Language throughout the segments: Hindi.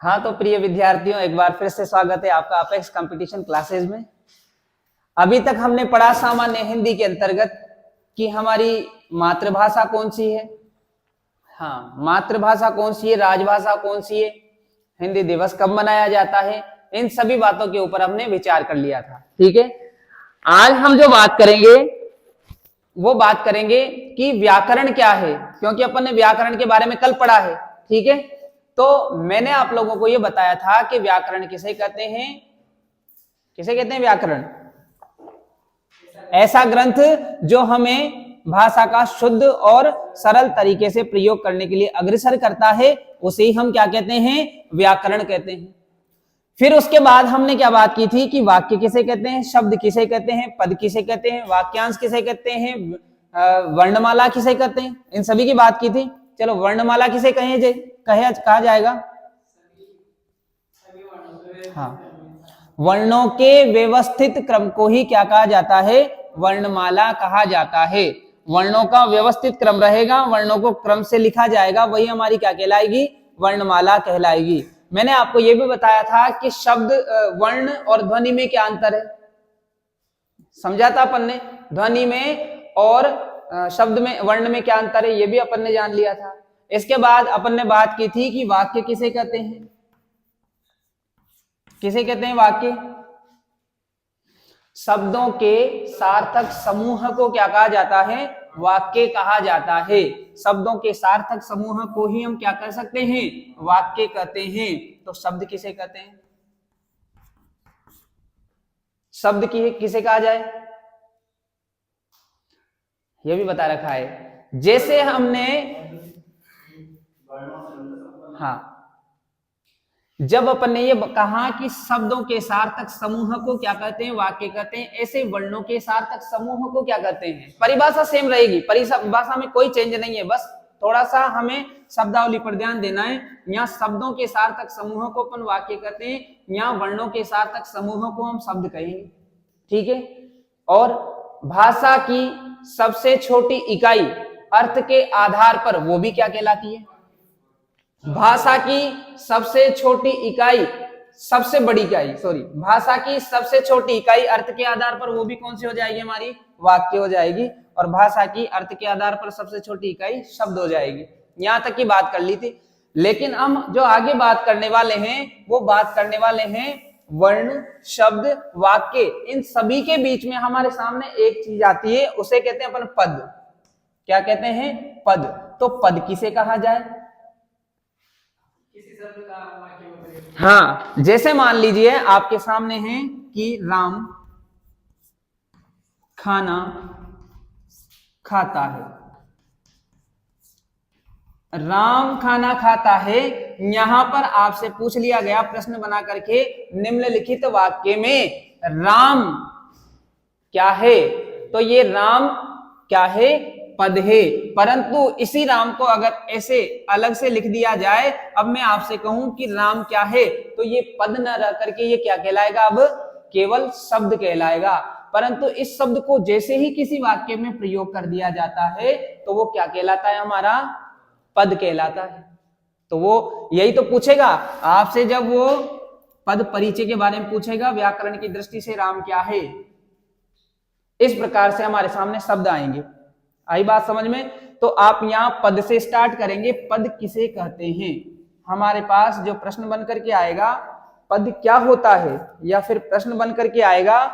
हाँ, तो प्रिय विद्यार्थियों, एक बार फिर से स्वागत है आपका अपेक्स कंपटीशन क्लासेस में। अभी तक हमने पढ़ा सामान्य हिंदी के अंतर्गत कि हमारी मातृभाषा कौन सी है। हाँ, मातृभाषा कौन सी है, राजभाषा कौन सी है, हिंदी दिवस कब मनाया जाता है, इन सभी बातों के ऊपर हमने विचार कर लिया था। ठीक है, आज हम जो बात करेंगे वो बात करेंगे कि व्याकरण क्या है, क्योंकि अपन ने व्याकरण के बारे में कल पढ़ा है। ठीक है, तो मैंने आप लोगों को यह बताया था कि व्याकरण किसे कहते हैं। किसे कहते हैं व्याकरण? ऐसा ग्रंथ जो हमें भाषा का शुद्ध और सरल तरीके से प्रयोग करने के लिए अग्रसर करता है, उसे ही हम क्या कहते हैं? व्याकरण कहते हैं। फिर उसके बाद हमने क्या बात की थी कि वाक्य किसे कहते हैं, शब्द किसे कहते हैं, पद किसे कहते हैं, वाक्यांश किसे कहते हैं, वर्णमाला किसे कहते हैं, इन सभी की बात की थी। चलो, वर्णमाला किसे कहा जाएगा? हाँ, वर्णों के व्यवस्थित क्रम को ही क्या कहा जाता है? वर्णमाला कहा जाता है। वर्णों का व्यवस्थित क्रम रहेगा, वर्णों को क्रम से लिखा जाएगा, वही हमारी क्या कहलाएगी? वर्णमाला कहलाएगी। मैंने आपको यह भी बताया था कि शब्द, वर्ण और ध्वनि में क्या अंतर है, समझा था अपन ने। ध्वनि में और शब्द में, वर्ण में क्या अंतर है, यह भी अपन ने जान लिया था। इसके बाद अपन ने बात की थी कि वाक्य किसे कहते हैं। किसे कहते हैं वाक्य? शब्दों के सार्थक समूह को क्या कहा जाता है? वाक्य कहा जाता है। शब्दों के सार्थक समूह को ही हम क्या कर सकते हैं? वाक्य कहते हैं। तो शब्द किसे कहते हैं? शब्द की किसे कहा जाए, यह भी बता रखा है। जैसे हमने, हाँ, जब अपन ने ये कहा कि शब्दों के सार्थक समूह को क्या कहते हैं? वाक्य कहते हैं। ऐसे वर्णों के सार्थक समूह को क्या कहते हैं? परिभाषा सेम रहेगी, परिभाषा में कोई चेंज नहीं है, बस थोड़ा सा हमें शब्दावली पर ध्यान देना है। यहाँ शब्दों के सार्थक समूह को अपन वाक्य कहते हैं, यहाँ वर्णों के सार्थक समूह को हम शब्द कहेंगे। ठीक है, और भाषा की सबसे छोटी इकाई अर्थ के आधार पर वो भी क्या कहलाती है? भाषा की सबसे छोटी इकाई, सबसे बड़ी इकाई, सॉरी, भाषा की सबसे छोटी इकाई अर्थ के आधार पर वो भी कौन सी हो जाएगी? हमारी वाक्य हो जाएगी। और भाषा की अर्थ के आधार पर सबसे छोटी इकाई शब्द हो जाएगी। यहां तक की बात कर ली थी। लेकिन हम जो आगे बात करने वाले हैं वो बात करने वाले हैं वर्ण, शब्द, वाक्य, इन सभी के बीच में हमारे सामने एक चीज आती है, उसे कहते हैं अपन पद। क्या कहते हैं? पद। तो पद किसे कहा जाए? हाँ, जैसे मान लीजिए आपके सामने है कि राम खाना खाता है। राम खाना खाता है, यहां पर आपसे पूछ लिया गया प्रश्न बना करके, निम्नलिखित वाक्य में राम क्या है? तो ये राम क्या है? पद है। परंतु इसी राम को अगर ऐसे अलग से लिख दिया जाए, अब मैं आपसे कहूं कि राम क्या है, तो ये पद न रह करके ये क्या कहलाएगा? अब केवल शब्द कहलाएगा। परंतु इस शब्द को जैसे ही किसी वाक्य में प्रयोग कर दिया जाता है तो वो क्या कहलाता है? हमारा पद कहलाता है। तो वो यही तो पूछेगा आपसे, जब वो पद परिचय के बारे में पूछेगा, व्याकरण की दृष्टि से राम क्या है, इस प्रकार से हमारे सामने शब्द आएंगे। आई बात समझ में? तो आप यहां पद से स्टार्ट करेंगे। पद किसे कहते हैं? हमारे पास जो प्रश्न बन करके आएगा, पद क्या होता है, या फिर प्रश्न बन करके आएगा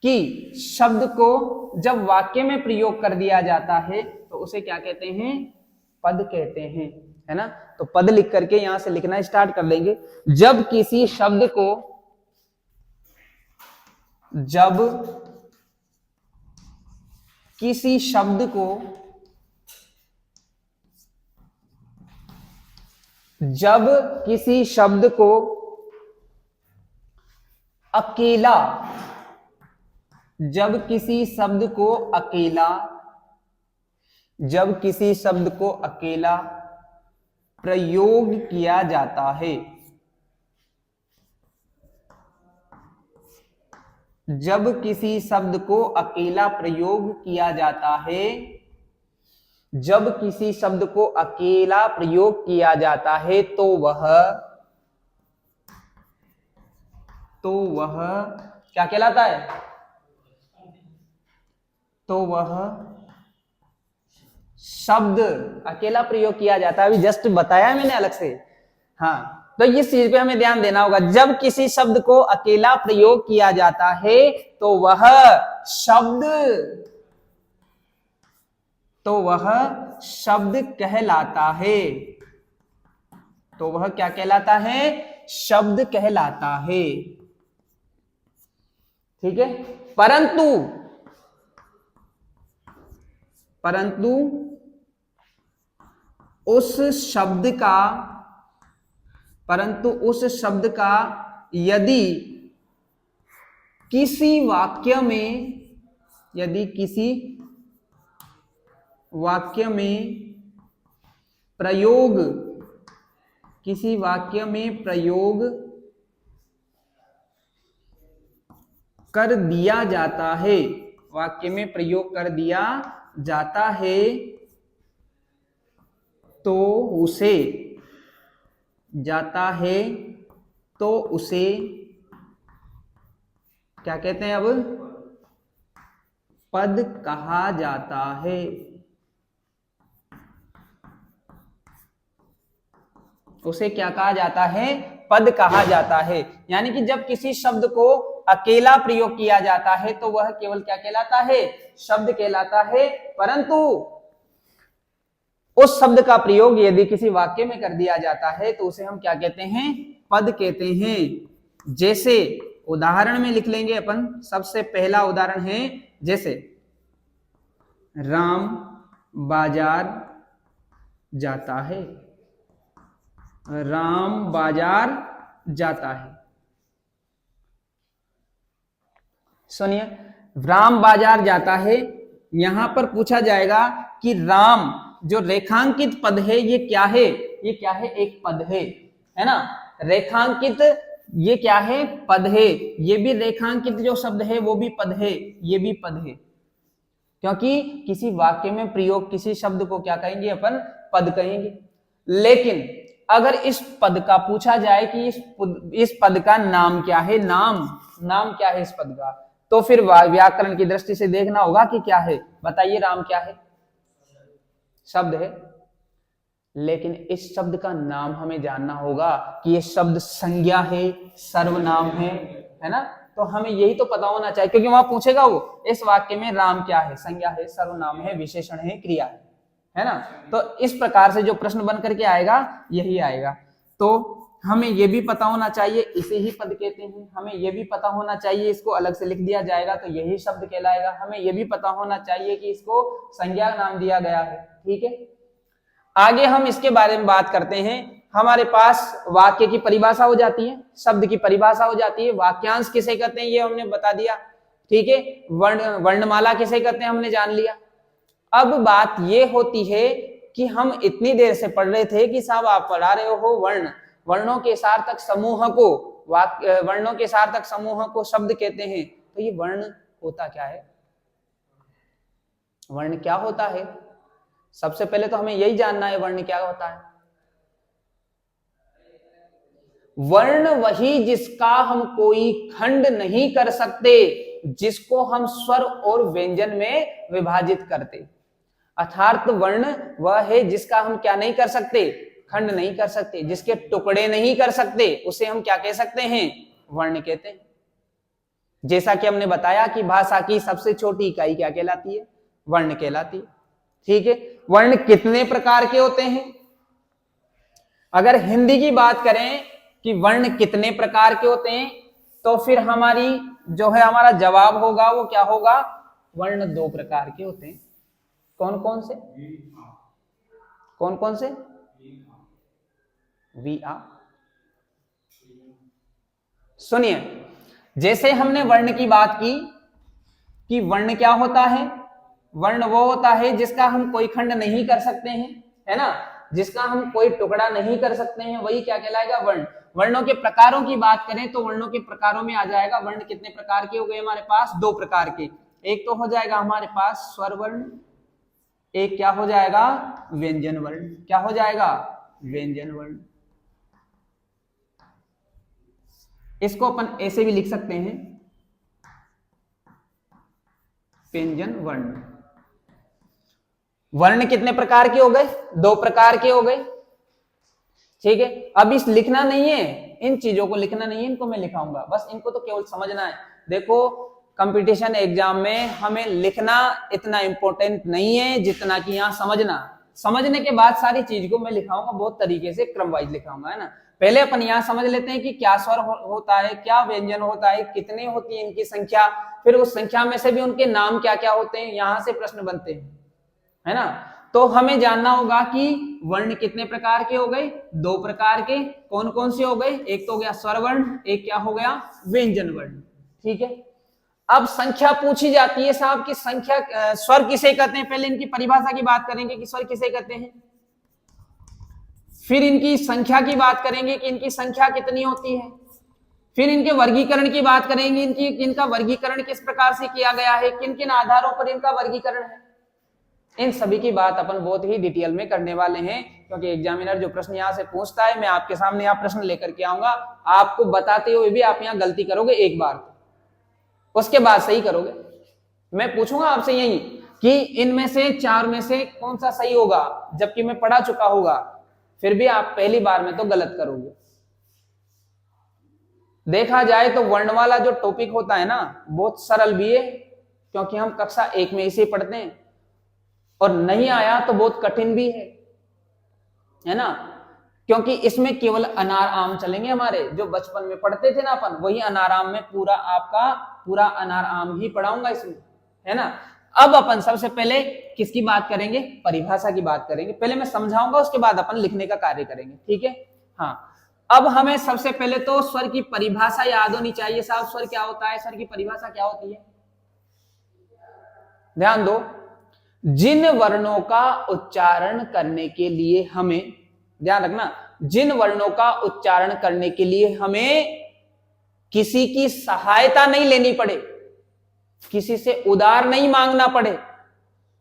कि शब्द को जब वाक्य में प्रयोग कर दिया जाता है तो उसे क्या कहते हैं? पद कहते हैं, है ना। तो पद लिख करके यहां से लिखना स्टार्ट कर देंगे। जब किसी शब्द को, जब किसी शब्द को, जब किसी शब्द को अकेला, जब किसी शब्द को अकेला, जब किसी शब्द को अकेला प्रयोग किया जाता है, जब किसी शब्द को अकेला प्रयोग किया जाता है जब किसी शब्द को अकेला प्रयोग किया जाता है तो वह क्या कहलाता है? तो वह शब्द अकेला प्रयोग किया जाता है। अभी जस्ट बताया मैंने अलग से। हाँ, तो इस चीज पे हमें ध्यान देना होगा। जब किसी शब्द को अकेला प्रयोग किया जाता है तो वह शब्द कहलाता है। तो वह क्या कहलाता है? शब्द कहलाता है। ठीक है। परंतु उस शब्द का यदि किसी वाक्य में प्रयोग कर दिया जाता है, वाक्य में प्रयोग कर दिया जाता है, तो उसे क्या कहते हैं? अब पद कहा जाता है। उसे क्या कहा जाता है? पद कहा जाता है। यानी कि जब किसी शब्द को अकेला प्रयोग किया जाता है तो वह केवल क्या कहलाता है? शब्द कहलाता है। परंतु उस शब्द का प्रयोग यदि किसी वाक्य में कर दिया जाता है तो उसे हम क्या कहते हैं? पद कहते हैं। जैसे उदाहरण में लिख लेंगे अपन। सबसे पहला उदाहरण है, जैसे राम बाजार जाता है। राम बाजार जाता है। सुनिए, राम बाजार जाता है। यहां पर पूछा जाएगा कि राम जो रेखांकित पद है ये क्या है? ये क्या है? एक पद है ना? रेखांकित ये क्या है? पद है। ये भी रेखांकित जो शब्द है वो भी पद है, ये भी पद है। क्योंकि किसी वाक्य में प्रयोग किसी शब्द को क्या कहेंगे? अपन पद कहेंगे। लेकिन अगर इस पद का पूछा जाए कि इस पद का नाम क्या है, नाम क्या है इस पद का, तो फिर व्याकरण की दृष्टि से देखना होगा कि क्या है। बताइए, राम क्या है? शब्द है। लेकिन इस शब्द का नाम हमें जानना होगा कि ये शब्द संज्ञा है, सर्वनाम है ना? तो हमें यही तो पता होना चाहिए, क्योंकि वहां पूछेगा वो इस वाक्य में राम क्या है? संज्ञा है, सर्वनाम है, विशेषण है, क्रिया है ना? तो इस प्रकार से जो प्रश्न बन करके आएगा यही आएगा। तो हमें यह भी पता होना चाहिए इसे ही पद कहते हैं। हमें यह भी पता होना चाहिए इसको अलग से लिख दिया जाएगा तो यही शब्द कहलाएगा। हमें यह भी पता होना चाहिए कि इसको संज्ञा नाम दिया गया है। ठीक है, आगे हम इसके बारे में बात करते हैं। हमारे पास वाक्य की परिभाषा हो जाती है, शब्द की परिभाषा हो जाती है। वाक्यांश किसे कहते हैं ये हमने बता दिया। ठीक है, वर्णमाला किसे कहते हैं हमने जान लिया। अब बात ये होती है कि हम इतनी देर से पढ़ रहे थे कि साहब आप पढ़ा रहे हो वर्णों के सार्थक समूह को वर्णों के सार्थक समूह को शब्द कहते हैं। तो ये वर्ण होता क्या है? वर्ण क्या होता है? सबसे पहले तो हमें यही जानना है वर्ण क्या होता है। वर्ण वही जिसका हम कोई खंड नहीं कर सकते, जिसको हम स्वर और व्यंजन में विभाजित करते। अर्थात वर्ण वह है जिसका हम क्या नहीं कर सकते? खंड नहीं कर सकते, जिसके टुकड़े नहीं कर सकते, उसे हम क्या कह सकते हैं? वर्ण कहते हैं। जैसा कि हमने बताया कि भाषा की सबसे छोटी इकाई क्या कहलाती है? वर्ण कहलाती है। ठीक है, वर्ण कितने प्रकार के होते हैं? अगर हिंदी की बात करें कि वर्ण कितने प्रकार के होते हैं, तो फिर हमारा जवाब होगा वो क्या होगा? वर्ण दो प्रकार के होते हैं। कौन कौन से? कौन कौन से? वी आ। सुनिए, जैसे हमने वर्ण की बात की कि वर्ण क्या होता है? वर्ण वो होता है जिसका हम कोई खंड नहीं कर सकते हैं, है ना? जिसका हम कोई टुकड़ा नहीं कर सकते हैं, वही क्या कहलाएगा? वर्ण। वर्णों के प्रकारों की बात करें तो वर्णों के प्रकारों में आ जाएगा वर्ण कितने प्रकार के हो गए हमारे पास? दो प्रकार के। एक तो हो जाएगा हमारे पास स्वर वर्ण, एक क्या हो जाएगा, व्यंजन वर्ण। क्या हो जाएगा, व्यंजन वर्ण। इसको अपन ऐसे भी लिख सकते हैं, व्यंजन वर्ण। वर्ण कितने प्रकार के हो गए, 2 प्रकार के हो गए। ठीक है, अब इस लिखना नहीं है, इन चीजों को लिखना नहीं है, इनको मैं लिखाऊंगा, बस इनको तो केवल समझना है। देखो कंपटीशन एग्जाम में हमें लिखना इतना इंपॉर्टेंट नहीं है जितना कि यहाँ समझना। समझने के बाद सारी चीज को मैं लिखाऊंगा, बहुत तरीके से क्रम वाइज लिखाऊंगा, है ना। पहले अपन यहाँ समझ लेते हैं कि क्या स्वर होता है, क्या व्यंजन होता है, कितने होती है इनकी संख्या, फिर उस संख्या में से भी उनके नाम क्या क्या होते हैं, यहां से प्रश्न बनते हैं, है ना। तो हमें जानना होगा कि वर्ण कितने प्रकार के हो गए, 2 प्रकार के। कौन कौन से हो गए, एक तो हो गया स्वर वर्ण, एक क्या हो गया, व्यंजन वर्ण। ठीक है, अब संख्या पूछी जाती है साहब कि संख्या स्वर किसे कहते हैं। पहले इनकी परिभाषा की बात करेंगे कि स्वर किसे कहते हैं, फिर इनकी संख्या की बात करेंगे कि इनकी संख्या कितनी होती है, फिर इनके वर्गीकरण की बात करेंगे, इनका वर्गीकरण किस प्रकार से किया गया है, किन किन आधारों पर इनका वर्गीकरण है। इन सभी की बात अपन बहुत ही डिटेल में करने वाले हैं, क्योंकि एग्जामिनर जो प्रश्न यहाँ से पूछता है, मैं आपके सामने यहाँ प्रश्न लेकर के आऊंगा, आपको बताते हुए भी आप यहाँ गलती करोगे एक बार, उसके बाद सही करोगे। मैं पूछूंगा आपसे यही कि इनमें से 4 में से कौन सा सही होगा, जबकि मैं पढ़ा चुका होगा, फिर भी आप पहली बार में तो गलत करोगे। देखा जाए तो वर्ण वाला जो टॉपिक होता है ना, बहुत सरल भी है, क्योंकि हम कक्षा 1 में इसे पढ़ते हैं, और नहीं आया तो बहुत कठिन भी है ना, क्योंकि इसमें केवल अनार आम चलेंगे। हमारे जो बचपन में पढ़ते थे ना अपन, वही अनार आम में पूरा आपका पूरा अनार आम ही पढ़ाऊंगा इसमें, है ना। अब अपन सबसे पहले किसकी बात करेंगे, परिभाषा की बात करेंगे। पहले मैं समझाऊंगा, उसके बाद अपन लिखने का कार्य करेंगे, ठीक है। हाँ, अब हमें सबसे पहले तो स्वर की परिभाषा याद होनी चाहिए साहब। स्वर क्या होता है, स्वर की परिभाषा क्या होती है, ध्यान दो। जिन वर्णों का उच्चारण करने के लिए हमें, ध्यान रखना, जिन वर्णों का उच्चारण करने के लिए हमें किसी की सहायता नहीं लेनी पड़े, किसी से उधार नहीं मांगना पड़े,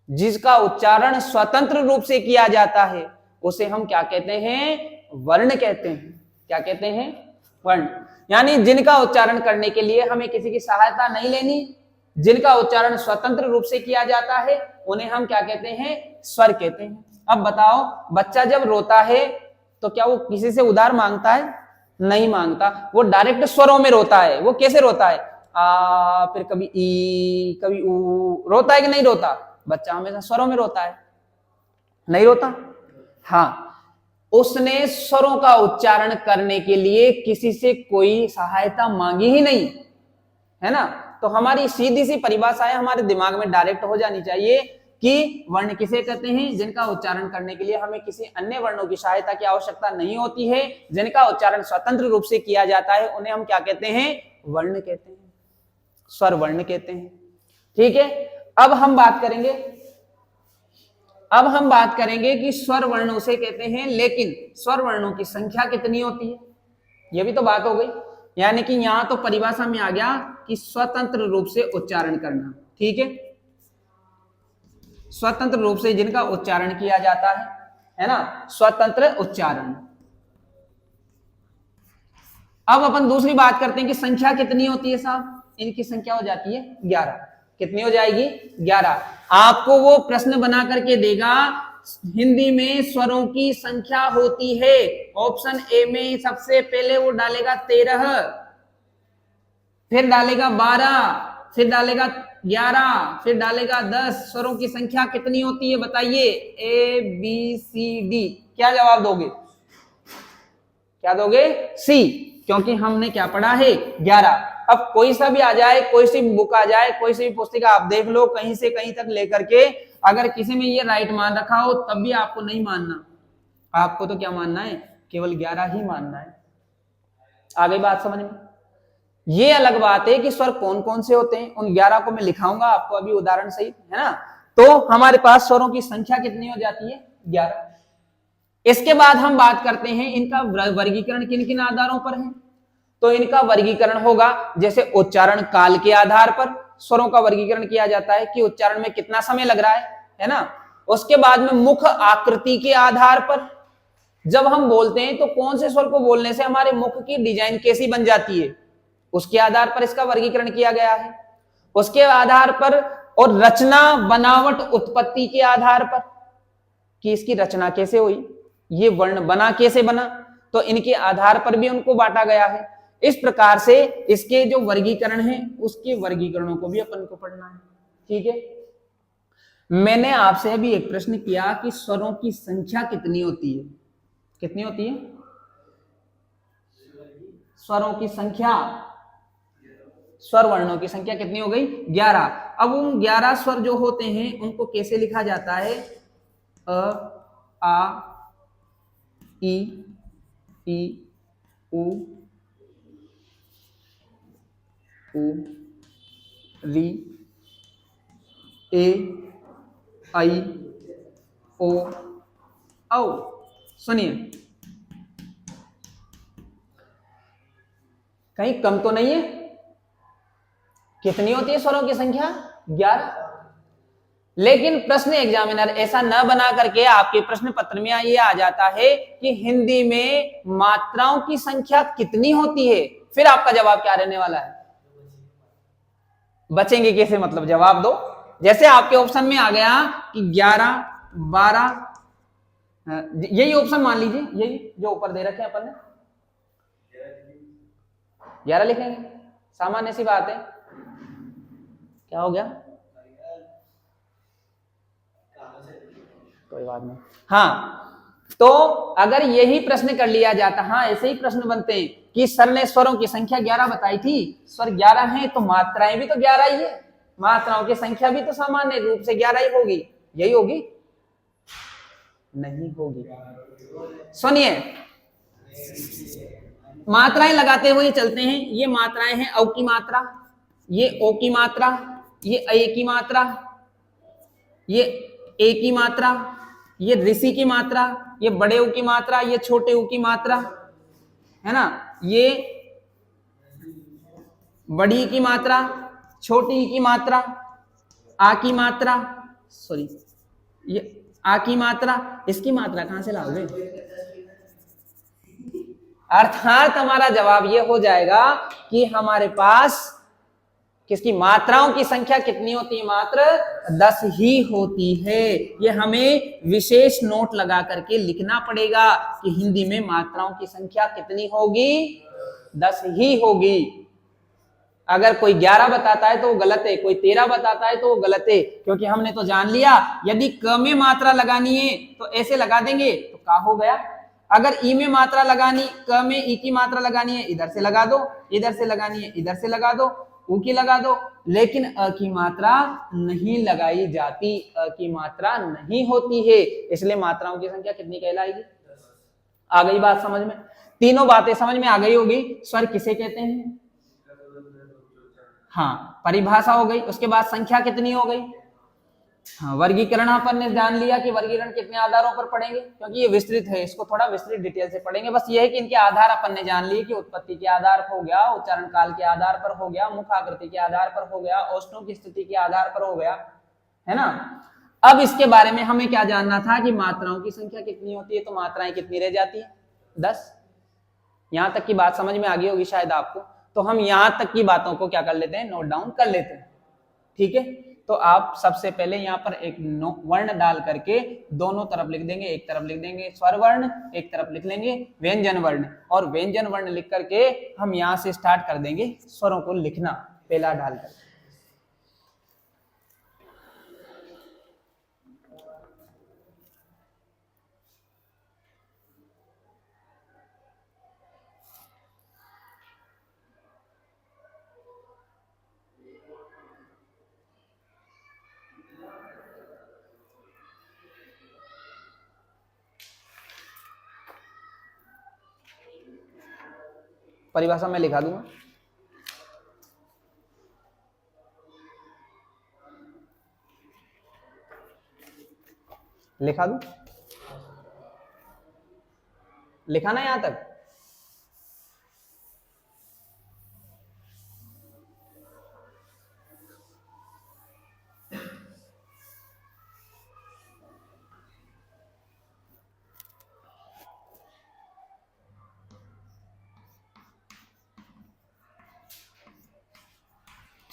जिसका उच्चारण स्वतंत्र रूप से किया जाता है, उसे हम क्या कहते हैं, वर्ण कहते हैं। क्या कहते हैं, वर्ण। यानी जिनका उच्चारण करने के लिए हमें किसी की सहायता नहीं लेनी, जिनका उच्चारण स्वतंत्र रूप से किया जाता है, उन्हें हम क्या कहते हैं, स्वर कहते हैं। अब बताओ, बच्चा जब रोता है तो क्या वो किसी से उधार मांगता है, नहीं मांगता, वो डायरेक्ट स्वरों में रोता है। वो कैसे रोता है, आ, फिर कभी ई, कभी ऊ, रोता है कि नहीं रोता, बच्चा हमेशा स्वरों में रोता है, नहीं रोता। हाँ, उसने स्वरों का उच्चारण करने के लिए किसी से कोई सहायता मांगी ही नहीं, है ना। तो हमारी सीधी सी परिभाषा है, हमारे दिमाग में डायरेक्ट हो जानी चाहिए कि वर्ण किसे कहते हैं, जिनका उच्चारण करने के लिए हमें किसी अन्य वर्णों की सहायता की आवश्यकता नहीं होती है, जिनका उच्चारण स्वतंत्र रूप से किया जाता है, उन्हें हम क्या कहते हैं, वर्ण कहते हैं, स्वर वर्ण कहते हैं। ठीक है, अब हम बात करेंगे कि स्वर वर्ण उसे कहते हैं, लेकिन स्वर वर्णों की संख्या कितनी होती है, यह भी तो बात हो गई। यानी कि यहां तो परिभाषा में आ गया कि स्वतंत्र रूप से उच्चारण करना, ठीक है, स्वतंत्र रूप से जिनका उच्चारण किया जाता है ना, स्वतंत्र उच्चारण। अब अपन दूसरी बात करते हैं कि संख्या कितनी होती है साहब। इनकी संख्या हो जाती है 11। कितनी हो जाएगी, 11। आपको वो प्रश्न बना करके देगा, हिंदी में स्वरों की संख्या होती है, ऑप्शन ए में सबसे पहले वो डालेगा 13, फिर डालेगा 12, फिर डालेगा 11, फिर डालेगा 10। स्वरों की संख्या कितनी होती है बताइए, ए बी सी डी। क्या जवाब दोगे, क्या दोगे, सी, क्योंकि हमने क्या पढ़ा है, 11। अब कोई सा भी आ जाए, कोई सी भी बुक आ जाए, कोई सी भी पुस्तिका आप देख लो, कहीं से कहीं तक लेकर के, अगर किसी में ये राइट मान रखा हो तब भी आपको नहीं मानना, आपको तो क्या मानना है, केवल 11 ही मानना है। आ गई बात समझ में। ये अलग बात है कि स्वर कौन कौन से होते हैं, उन 11 को मैं लिखाऊंगा आपको अभी उदाहरण सहित, है ना। तो हमारे पास स्वरों की संख्या कितनी हो जाती है, 11। इसके बाद हम बात करते हैं इनका वर्गीकरण किन किन आधारों पर है। तो इनका वर्गीकरण होगा जैसे उच्चारण काल के आधार पर स्वरों का वर्गीकरण किया जाता है कि उच्चारण में कितना समय लग रहा है ना। उसके बाद में मुख आकृति के आधार पर, जब हम बोलते हैं तो कौन से स्वर को बोलने से हमारे मुख की डिजाइन कैसी बन जाती है, उसके आधार पर इसका वर्गीकरण किया गया है। उसके आधार पर, और रचना बनावट उत्पत्ति के आधार पर कि इसकी रचना कैसे हुई, ये वर्ण बना कैसे बना, तो इनके आधार पर भी उनको बांटा गया है। इस प्रकार से इसके जो वर्गीकरण है उसके वर्गीकरणों को भी अपन को पढ़ना है। ठीक है, मैंने आपसे अभी एक प्रश्न किया कि स्वरों की संख्या कितनी होती है, कितनी होती है स्वरों की संख्या, स्वर वर्णों की संख्या कितनी हो गई 11। अब उन 11 स्वर जो होते हैं उनको कैसे लिखा जाता है, अ आ ई उ री ए आई ओ औ। सुनिए, कहीं कम तो नहीं है, कितनी होती है स्वरों की संख्या 11। लेकिन प्रश्न एग्जामिनर ऐसा न बना करके आपके प्रश्न पत्र में ये आ जाता है कि हिंदी में मात्राओं की संख्या कितनी होती है, फिर आपका जवाब क्या रहने वाला है, बचेंगे कैसे, मतलब जवाब दो। जैसे आपके ऑप्शन में आ गया कि 11 12, यही ऑप्शन मान लीजिए, यही जो ऊपर दे रखे हैं अपन ने 11 लिखेंगे, सामान्य सी बात है। क्या हो गया, कोई बात नहीं। हाँ, तो अगर यही प्रश्न कर लिया जाता, हाँ ऐसे ही प्रश्न बनते हैं कि सर ने स्वरों की संख्या 11 बताई थी, स्वर 11 हैं तो मात्राएं भी तो 11 ही है, मात्राओं की संख्या भी तो सामान्य रूप से 11 ही होगी, यही होगी, नहीं होगी। सुनिए, मात्राएं लगाते हुए चलते हैं। ये मात्राएं हैं औ की मात्रा, ये ओ की मात्रा, ये ए की मात्रा, ये ए की मात्रा, ये ऋषि की मात्रा, ये बड़े ऊ की मात्रा, ये छोटे ऊ की मात्रा, है ना, ये बड़ी की मात्रा, छोटी की मात्रा, आ की मात्रा, सॉरी ये आ की मात्रा, इसकी मात्रा कहां से लाओगे, अर्थात हमारा जवाब ये हो जाएगा कि हमारे पास किसकी मात्राओं की संख्या कितनी होती है, मात्र 10 ही होती है। ये हमें विशेष नोट लगा करके लिखना पड़ेगा कि हिंदी में मात्राओं की संख्या कितनी होगी, 10 ही होगी। अगर कोई 11 बताता है तो वो गलत है, कोई 13 बताता है तो वो गलत है, क्योंकि हमने तो जान लिया यदि क में मात्रा लगानी है तो ऐसे लगा देंगे तो का हो गया, अगर ई में मात्रा लगानी, क में ई की मात्रा लगानी है इधर से लगा दो, इधर से लगानी है इधर से लगा दो, ऊ की लगा दो, लेकिन अ की मात्रा नहीं लगाई जाती, अ की मात्रा नहीं होती है, इसलिए मात्राओं की संख्या कितनी कहलाएगी। आ गई बात समझ में, तीनों बातें समझ में आ गई होगी। स्वर किसे कहते हैं, हाँ परिभाषा हो गई, उसके बाद संख्या कितनी हो गई, हाँ वर्गीकरण अपन ने जान लिया कि वर्गीकरण कितने आधारों पर पढ़ेंगे, क्योंकि ये विस्तृत है, इसको थोड़ा विस्तृत डिटेल से पढ़ेंगे। बस ये है कि इनके आधार अपन ने जान लिए कि उत्पत्ति के आधार पर हो गया, उच्चारण काल के आधार पर हो गया, मुख आकृति के आधार पर हो गया, औष्ठों की स्थिति के आधार पर हो गया, है ना। अब इसके बारे में हमें क्या जानना था कि मात्राओं की संख्या कितनी होती है, तो मात्राएं कितनी रह जाती है 10। यहां तक की बात समझ में आ गई होगी शायद आपको, तो हम यहां तक की बातों को क्या कर लेते हैं, नोट डाउन कर लेते हैं। ठीक है, तो आप सबसे पहले यहां पर एक वर्ण डाल करके दोनों तरफ लिख देंगे, एक तरफ लिख देंगे स्वर वर्ण, एक तरफ लिख लेंगे व्यंजन वर्ण, और व्यंजन वर्ण लिख करके हम यहां से स्टार्ट कर देंगे स्वरों को लिखना पहला डालकर। परिभाषा में लिखा दूंगा, लिखा दूं, लिखा ना यहां तक।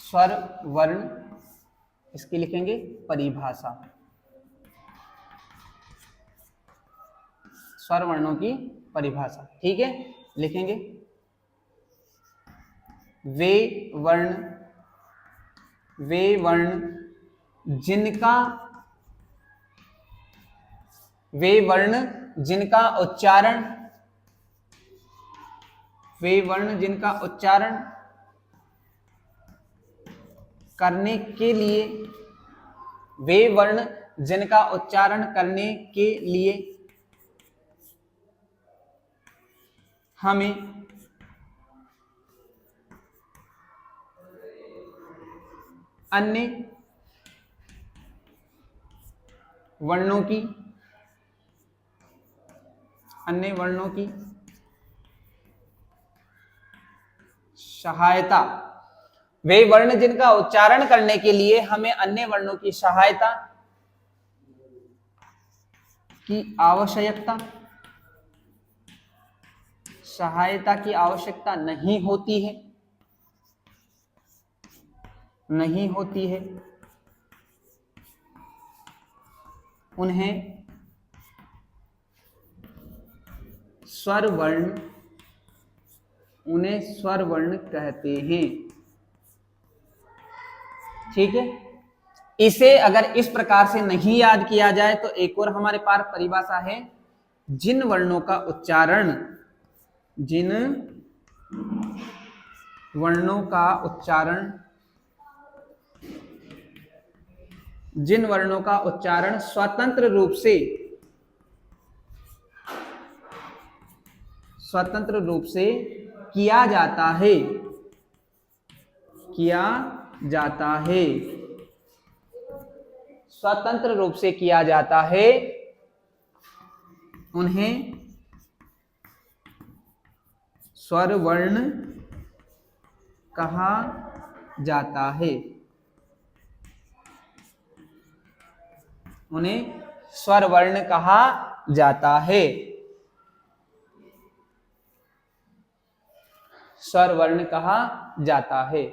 स्वर वर्ण, इसकी लिखेंगे परिभाषा, स्वर वर्णों की परिभाषा। ठीक है, लिखेंगे वे वर्ण जिनका उच्चारण करने के लिए, वे वर्ण जिनका उच्चारण करने के लिए हमें अन्य वर्णों की सहायता, वे वर्ण जिनका उच्चारण करने के लिए हमें अन्य वर्णों की सहायता की आवश्यकता नहीं होती है, उन्हें स्वर वर्ण कहते हैं। ठीक है, इसे अगर इस प्रकार से नहीं याद किया जाए तो एक और हमारे पास परिभाषा है, जिन वर्णों का उच्चारण स्वतंत्र रूप से किया जाता है, उन्हें स्वर वर्ण कहा जाता है। स्वर वर्ण कहा जाता है।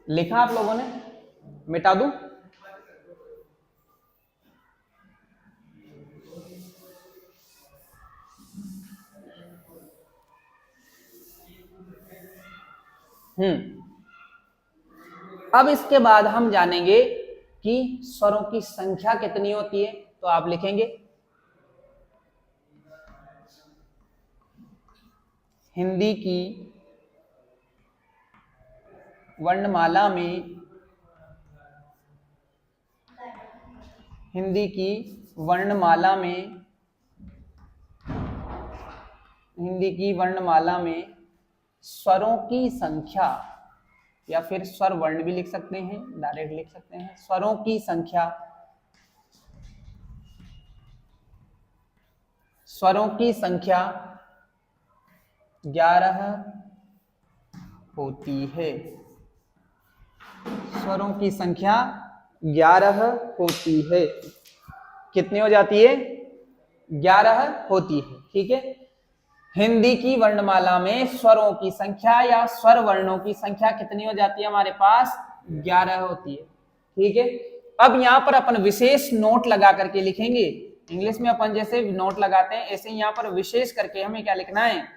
लिखा आप लोगों ने? मिटा दूं? अब इसके बाद हम जानेंगे कि स्वरों की संख्या कितनी होती है। तो आप लिखेंगे हिंदी की वर्णमाला में स्वरों की संख्या, या फिर स्वर वर्ण भी लिख सकते हैं, डायरेक्ट लिख सकते हैं, स्वरों की संख्या 11 होती है। स्वरों की संख्या 11 होती है। कितनी हो जाती है? 11 होती है। ठीक है, हिंदी की वर्णमाला में स्वरों की संख्या या स्वर वर्णों की संख्या कितनी हो जाती है? हमारे पास 11 होती है। ठीक है, अब यहां पर अपन विशेष नोट लगा करके लिखेंगे। इंग्लिश में अपन जैसे नोट लगाते हैं, ऐसे यहां पर विशेष करके हमें क्या लिखना है?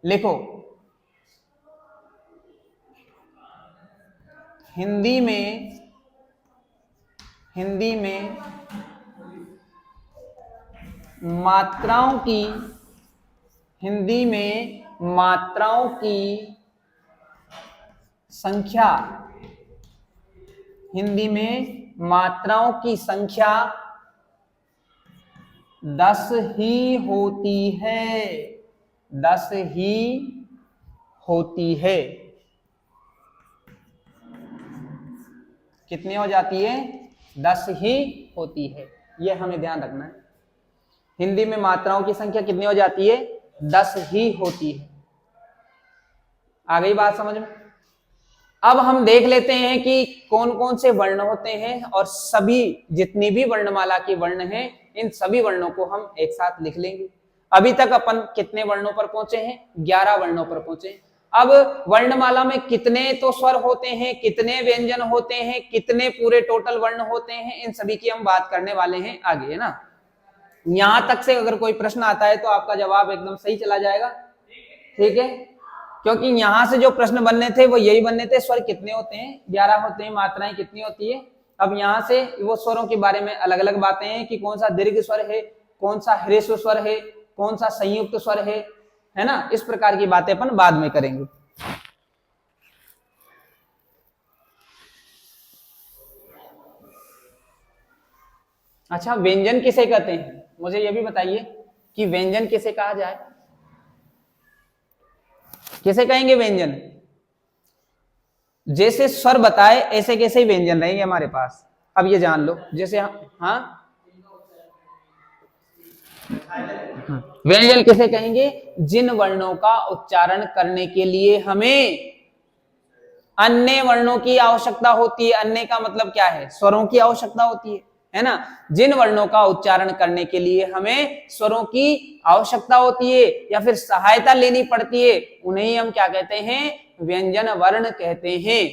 लिखो, हिंदी में मात्राओं की संख्या 10 ही होती है। 10 ही होती है। कितनी हो जाती है? 10 ही होती है। यह हमें ध्यान रखना है। हिंदी में मात्राओं की संख्या कितनी हो जाती है? 10 ही होती है। आ गई बात समझ में? अब हम देख लेते हैं कि कौन कौन से वर्ण होते हैं, और सभी जितनी भी वर्णमाला की वर्ण हैं इन सभी वर्णों को हम एक साथ लिख लेंगे। अभी तक अपन कितने वर्णों पर पहुंचे हैं? 11 वर्णों पर पहुंचे हैं। अब वर्णमाला में कितने तो स्वर होते हैं, कितने व्यंजन होते हैं, कितने पूरे टोटल वर्ण होते हैं, इन सभी की हम बात करने वाले हैं आगे, है ना। यहां तक से अगर कोई प्रश्न आता है तो आपका जवाब एकदम सही चला जाएगा, ठीक है, क्योंकि यहां से जो प्रश्न बनने थे वो यही बनने थे, स्वर कितने होते हैं? 11 होते हैं। मात्राएं कितनी होती है? अब यहां से वो स्वरों के बारे में अलग अलग बातें हैं कि कौन सा दीर्घ स्वर है, कौन सा ह्रस्व स्वर है, कौन सा संयुक्त स्वर है ना। इस प्रकार की बातें अपन बाद में करेंगे। अच्छा, व्यंजन किसे कहते हैं? मुझे यह भी बताइए कि व्यंजन किसे कहा जाए? किसे कहेंगे व्यंजन? जैसे स्वर बताए ऐसे कैसे व्यंजन रहेंगे हमारे पास। अब ये जान लो, जैसे हाँ व्यंजन किसे कहेंगे? जिन वर्णों का उच्चारण करने के लिए हमें अन्य वर्णों की आवश्यकता होती है। अन्य का मतलब क्या है? स्वरों की आवश्यकता होती है ना। जिन वर्णों का उच्चारण करने के लिए हमें स्वरों की आवश्यकता होती है या फिर सहायता लेनी पड़ती है, उन्हें हम क्या कहते हैं? व्यंजन वर्ण कहते हैं।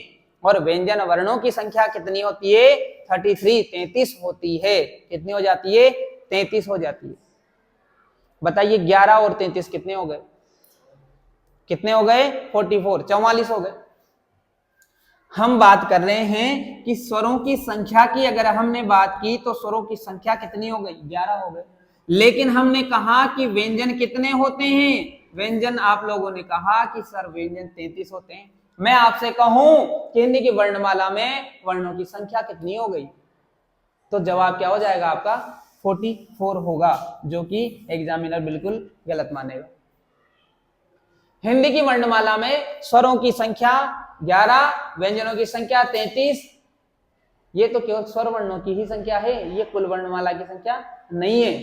और व्यंजन वर्णों की संख्या कितनी होती है? 33 33 होती है। कितनी हो जाती है? 33 हो जाती है। बताइए 11 और 33 कितने हो गए? कितने हो गए? 44 44 हो गए। हम बात कर रहे हैं कि स्वरों की संख्या की अगर हमने बात की तो स्वरों की संख्या कितनी हो गई? 11 हो गए। लेकिन हमने कहा कि व्यंजन कितने होते हैं? व्यंजन आप लोगों ने कहा कि सर व्यंजन 33 होते हैं। मैं आपसे कहूं कि हिंदी की वर्णमाला में वर्णों की संख्या कितनी हो गई, तो जवाब क्या हो जाएगा आपका? 44 होगा, जो कि एग्जामिनर बिल्कुल गलत मानेगा। हिंदी की वर्णमाला में स्वरों की संख्या 11, व्यंजनों की संख्या 33। ये तो केवल स्वर वर्णों की ही संख्या है, ये कुल वर्णमाला की संख्या नहीं है।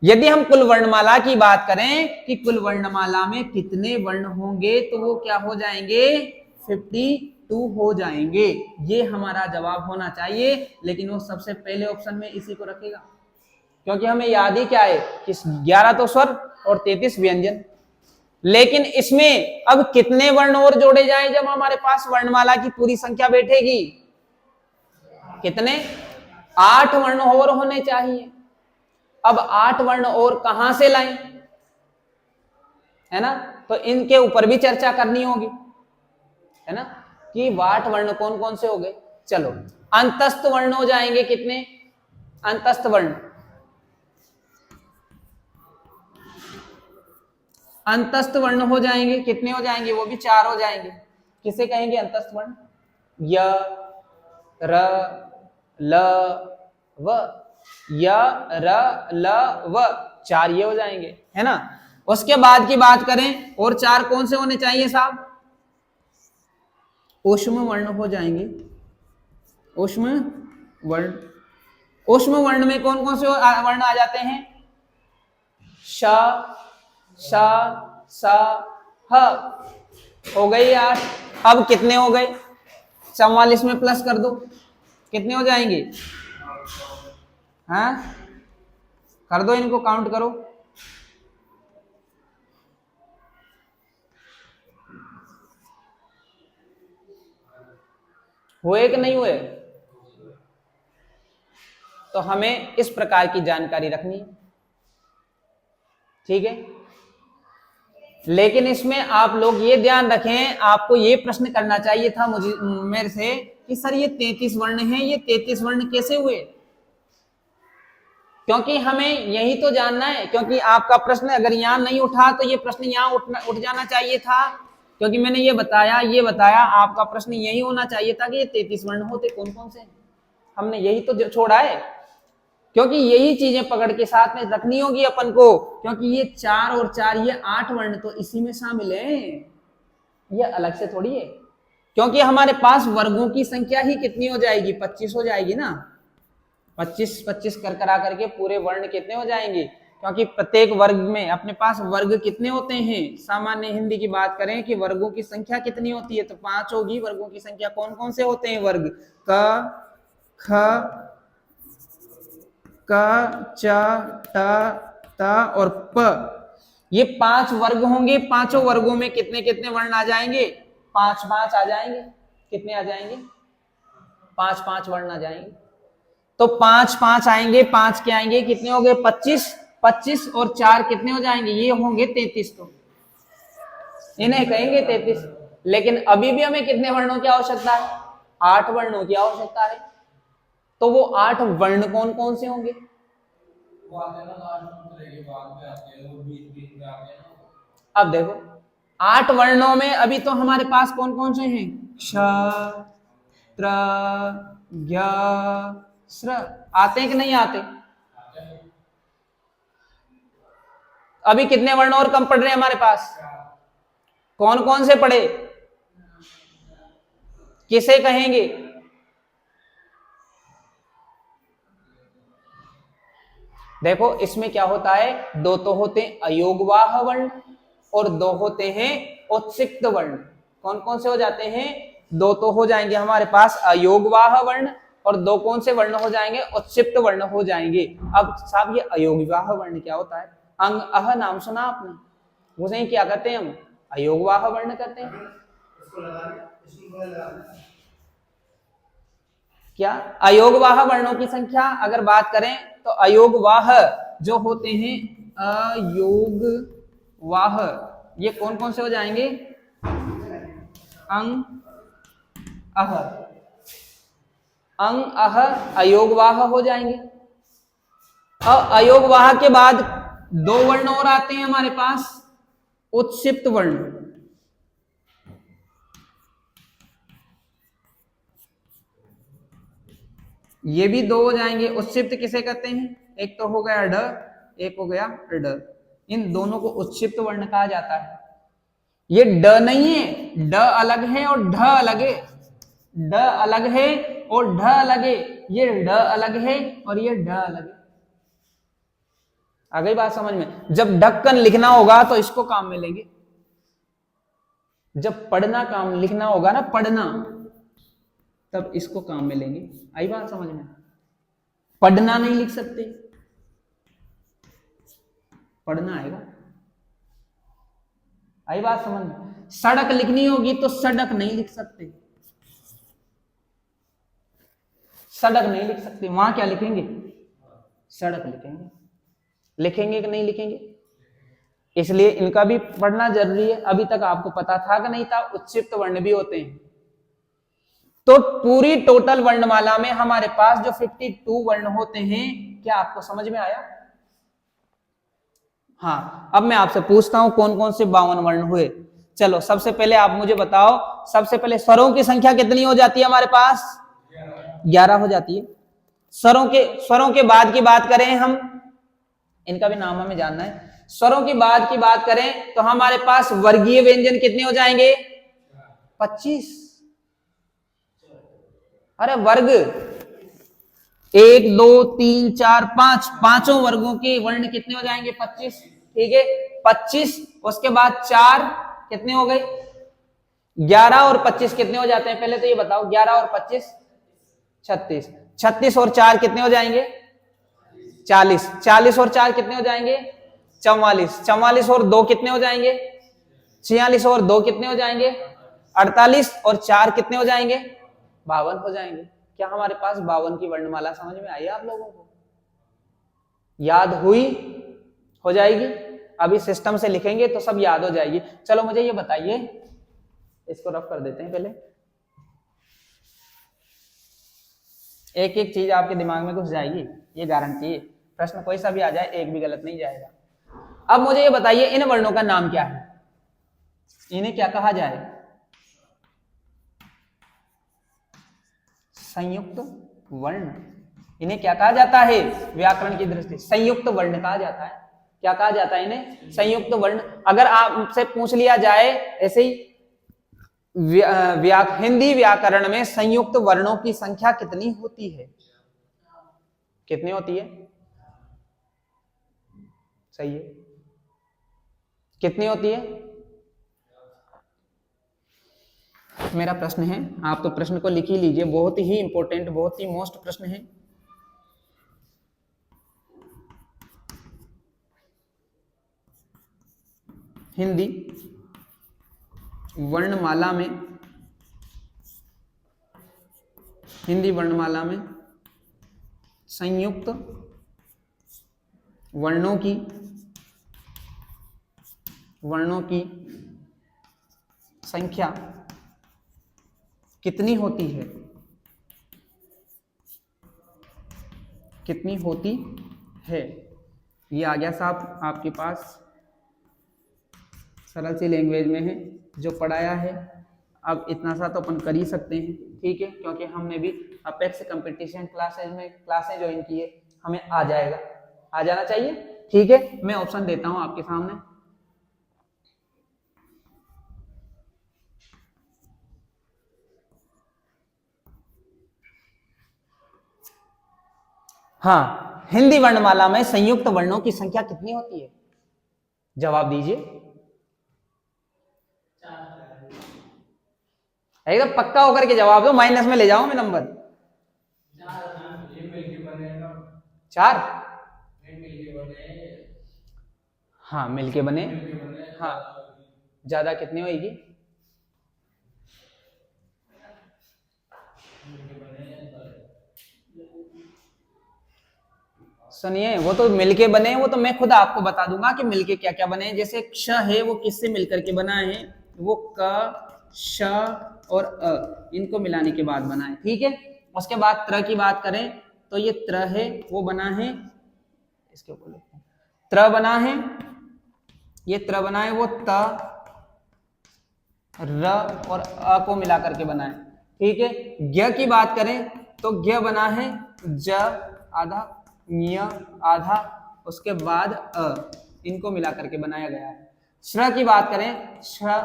यदि हम कुल वर्णमाला की बात करें कि कुल वर्णमाला में कितने वर्ण होंगे, तो वो क्या हो जाएंगे? 52 हो जाएंगे। ये हमारा जवाब होना चाहिए, लेकिन वो सबसे पहले ऑप्शन में इसी को रखेगा, क्योंकि हमें याद ही क्या है कि 11 तो स्वर और 33 व्यंजन। लेकिन इसमें अब कितने वर्ण और जोड़े जाएं जब हमारे पास वर्णमाला की पूरी संख्या बैठेगी? कितने? 8 वर्ण और होने चाहिए। अब 8 वर्ण और कहां से लाएं, है ना। तो इनके ऊपर भी चर्चा करनी होगी, है ना, कि 8 वर्ण कौन कौन से हो गए। चलो, अंतस्थ वर्ण हो जाएंगे कितने? अंतस्थ वर्ण, अंतस्थ वर्ण हो जाएंगे कितने? हो जाएंगे वो भी 4 हो जाएंगे। किसे कहेंगे अंतस्थ वर्ण? य, र, ल, व। य, र, ल, व, 4 ये हो जाएंगे, है ना। उसके बाद की बात करें, और 4 कौन से होने चाहिए साहब? ऊष्म वर्ण हो जाएंगे। ऊष्म वर्ण, ऊष्म वर्ण में कौन कौन से वर्ण आ जाते हैं? श, श, स, ह। हो गई 8। अब कितने हो गए? 44 में प्लस कर दो, कितने हो जाएंगे? हाँ, कर दो, इनको काउंट करो। हुए कि नहीं हुए? तो हमें इस प्रकार की जानकारी रखनी है, ठीक है। लेकिन इसमें आप लोग ये ध्यान रखें, आपको ये प्रश्न करना चाहिए था मुझे, मेरे से, कि सर ये 33 वर्ण हैं, ये 33 वर्ण कैसे हुए? क्योंकि हमें यही तो जानना है। क्योंकि आपका प्रश्न अगर यहां नहीं उठा तो ये प्रश्न यहां उठ जाना चाहिए था, क्योंकि मैंने ये बताया आपका प्रश्न यही होना चाहिए था कि ये 33 वर्ण होते कौन कौन से। हमने यही तो छोड़ा है, क्योंकि यही चीजें पकड़ के साथ में रखनी होगी अपन को, क्योंकि ये 4 और 4 ये 8 वर्ण तो इसी में शामिल है, ये अलग से थोड़ी है। क्योंकि हमारे पास वर्गों की संख्या ही कितनी हो जाएगी? 25 हो जाएगी ना। 25 25 कर करा करके पूरे वर्ण कितने हो जाएंगे? क्योंकि प्रत्येक वर्ग में अपने पास वर्ग कितने होते हैं। सामान्य हिंदी की बात करें कि वर्गों की संख्या कितनी होती है, तो 5 होगी। वर्गों की संख्या कौन कौन से होते हैं वर्ग? क, ख, क, च, ट, त और प। ये 5 वर्ग होंगे। पांचों वर्गों में कितने कितने वर्ण आ जाएंगे? 5 5 आ जाएंगे। कितने आ जाएंगे? 5 5 वर्ण आ जाएंगे। तो 5 5 आएंगे, 5 के आएंगे, कितने हो गए? 25। 25 और 4 कितने हो जाएंगे? ये होंगे 33। तो इन्हें कहेंगे 33। लेकिन अभी भी हमें कितने वर्णों की आवश्यकता है? 8 वर्णों की आवश्यकता है। तो वो 8 वर्ण कौन कौन से होंगे? अब देखो 8 वर्णों में अभी तो हमारे पास कौन कौन से हैं? क्ष, त्र, ज्ञ, स्र। आते हैं कि नहीं आते? अभी कितने वर्ण और कम पड़ रहे हैं हमारे पास? कौन कौन से पढ़े? किसे कहेंगे? देखो इसमें क्या होता है, दो तो होते हैं अयोगवाह वर्ण और दो होते हैं उत्सिक्त वर्ण। कौन कौन से हो जाते हैं? दो तो हो जाएंगे हमारे पास अयोगवाह वर्ण और दो कौन से वर्ण हो जाएंगे? उत्सिक्त वर्ण हो जाएंगे। अब साहब ये अयोगवाह वर्ण क्या होता है? अंग अह नाम सुना आपने? उसे क्या करते हैं हम? अयोगवाह वर्ण करते हैं। क्या अयोगवाह वर्णों की संख्या अगर बात करें तो अयोगवाह जो होते हैं अयोगवाह ये कौन कौन से हो जाएंगे? अंग अह, अंग अह अयोगवाह हो जाएंगे। अब अयोगवाह के बाद दो वर्ण और आते हैं हमारे पास, उत्क्षिप्त वर्ण। ये भी दो हो जाएंगे। उत्क्षिप्त किसे कहते हैं? एक तो हो गया ड, एक हो गया ड। इन दोनों को उत्क्षिप्त वर्ण कहा जाता है। ये ड नहीं है, ड अलग है और ढ अलग है। ड अलग है और ढ अलग है। ये ड अलग है और ये ढ अलग है। आ गई बात समझ में? जब ढक्कन लिखना होगा तो इसको काम में लेंगे। जब पढ़ना काम लिखना होगा ना, पढ़ना, तब इसको काम में लेंगे। आई बात समझ में? पढ़ना नहीं लिख सकते, पढ़ना आएगा। आई बात समझ में? सड़क लिखनी होगी तो सड़क नहीं लिख सकते, सड़क नहीं लिख सकते। वहां क्या लिखेंगे? सड़क लिखेंगे। लिखेंगे कि नहीं लिखेंगे? इसलिए इनका भी पढ़ना जरूरी है। अभी तक आपको पता था कि नहीं था? उत्क्षिप्त वर्ण भी होते हैं। तो पूरी टोटल वर्णमाला में हमारे पास जो 52 वर्ण होते हैं, क्या आपको समझ में आया? हाँ, अब मैं आपसे पूछता हूं कौन कौन से 52 वर्ण हुए। चलो सबसे पहले आप मुझे बताओ, सबसे पहले स्वरों की संख्या कितनी हो जाती है हमारे पास? 11 हो जाती है। स्वरों के बाद की बात करें हम, इनका भी नाम हमें जानना है। स्वरों की बाद की बात करें तो हमारे पास वर्गीय व्यंजन कितने हो जाएंगे? 25। अरे वर्ग 1 2 3 4 5, पांचों वर्गों के वर्ण कितने हो जाएंगे? 25। ठीक है, 25। उसके बाद 4 कितने हो गए? 11 और 25 कितने हो जाते हैं? पहले तो ये बताओ, 11 और 25 36। 36 और 4 कितने हो जाएंगे? 40। 40 और 4 कितने हो जाएंगे? 44। 44 और 2 कितने हो जाएंगे? 46 और 2 कितने हो जाएंगे? 48 और 4 कितने हो जाएंगे? 52 हो जाएंगे। क्या हमारे पास 52 की वर्णमाला समझ में आई आप लोगों को? याद हुई? हो जाएगी। अभी सिस्टम से लिखेंगे तो सब याद हो जाएगी। चलो मुझे ये बताइए, इसको रफ कर देते हैं पहले। एक एक चीज आपके दिमाग में घुस जाएगी, ये गारंटी है। प्रश्न कोई सा भी आ जाए, एक भी गलत नहीं जाएगा। अब मुझे ये बताइए, इन वर्णों का नाम क्या है? इन्हें क्या कहा जाए? संयुक्त वर्ण। इन्हें क्या कहा जाता है? व्याकरण की दृष्टि संयुक्त वर्ण कहा जाता है। क्या कहा जाता है इन्हें? संयुक्त वर्ण। अगर आपसे पूछ लिया जाए ऐसे ही, हिंदी व्याकरण में संयुक्त वर्णों की संख्या कितनी होती है? कितनी होती है? सही है। कितनी होती है? मेरा प्रश्न है, आप तो प्रश्न को लिख ही लीजिए, बहुत ही इंपॉर्टेंट, बहुत ही मोस्ट प्रश्न है। हिंदी वर्णमाला में, हिंदी वर्णमाला में संयुक्त वर्णों की संख्या कितनी होती है? कितनी होती है? ये आ गया साहब आपके पास, सरल सी लैंग्वेज में है जो पढ़ाया है। अब इतना सा तो अपन कर ही सकते हैं, ठीक है, क्योंकि हमने भी अपेक्स कंपटीशन क्लासेस ज्वाइन की है, हमें आ जाएगा, आ जाना चाहिए। ठीक है, मैं ऑप्शन देता हूं आपके सामने। हाँ, हिंदी वर्णमाला में संयुक्त वर्णों की संख्या कितनी होती है? जवाब दीजिए। एकदम पक्का होकर के जवाब दो, माइनस में ले जाऊं मैं नंबर। 4। हाँ, मिलके बने। हाँ, ज्यादा कितनी होगी? सुनिए, वो तो मिलके बने, वो तो मैं खुद आपको बता दूंगा कि मिलके क्या क्या बने। जैसे क्ष है, वो किससे मिलकर के बना है? वो क, श और अ, इनको मिलाने के बाद बना है, ठीक है। उसके बाद त्र की बात करें तो ये त्र है, वो बना है, इसके ऊपर त्र बना है, ये त्र बना है, वो त, र और अ को मिला करके बना है, ठीक है। ज्ञ की बात करें तो ज्ञ बना है ज आधा, ञ आधा, उसके बाद अ, इनको मिला करके बनाया गया है। श्र की बात करें, श्र,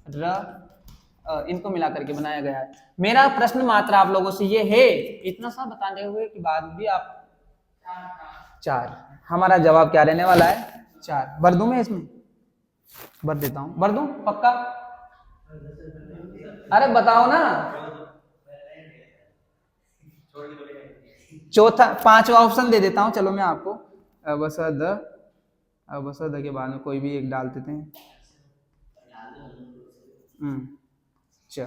र, इनको मिला करके बनाया गया है। मेरा प्रश्न मात्र आप लोगों से ये है, इतना सा बताने हुए के बाद भी आप 4, हमारा जवाब क्या रहने वाला है? 4। भर दूं मैं इसमें? भर देता हूं, भर दूं पक्का? अरे बताओ ना। चौथा, 5वां ऑप्शन दे देता हूं, चलो मैं आपको। अवसद, अवसद के बाद में कोई भी एक डाल देते हैं। च,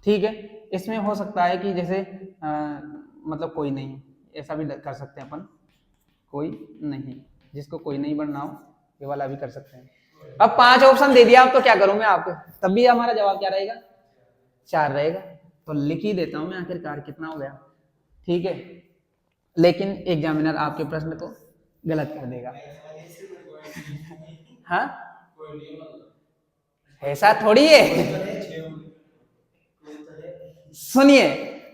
ठीक है। इसमें हो सकता है कि जैसे मतलब कोई नहीं, ऐसा भी कर सकते हैं अपन, कोई नहीं, जिसको कोई नहीं बनना हो ये वाला भी कर सकते हैं। अब 5 ऑप्शन दे दिया, अब तो क्या करूं मैं आपको, तब भी हमारा जवाब क्या रहेगा? 4 रहेगा। तो लिख ही देता हूं मैं, आखिरकार कितना हो गया, ठीक है। लेकिन एग्जामिनर आपके प्रश्न को गलत कर देगा। हाँ, ऐसा थोड़ी है। सुनिए,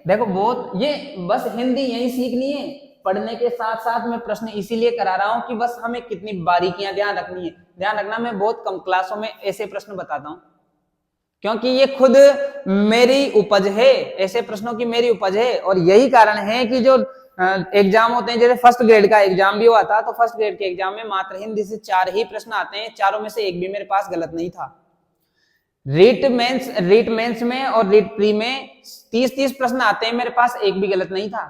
देखो बहुत, ये बस हिंदी यही सीखनी है, पढ़ने के साथ साथ मैं प्रश्न इसीलिए करा रहा हूं कि बस हमें कितनी बारीकियां ध्यान रखनी है। ध्यान रखना, मैं बहुत कम क्लासों में ऐसे प्रश्न बताता हूं, क्योंकि ये खुद मेरी उपज है, ऐसे प्रश्नों की मेरी उपज है। और यही कारण है कि जो एग्जाम होते हैं, जैसे फर्स्ट ग्रेड का एग्जाम भी हुआ था, तो फर्स्ट ग्रेड के एग्जाम में मात्र हिंदी से 4 ही प्रश्न आते हैं, चारों में से एक भी मेरे पास गलत नहीं था। रीट मेंस में और रीट प्री में 30 प्रश्न आते हैं, मेरे पास एक भी गलत नहीं था।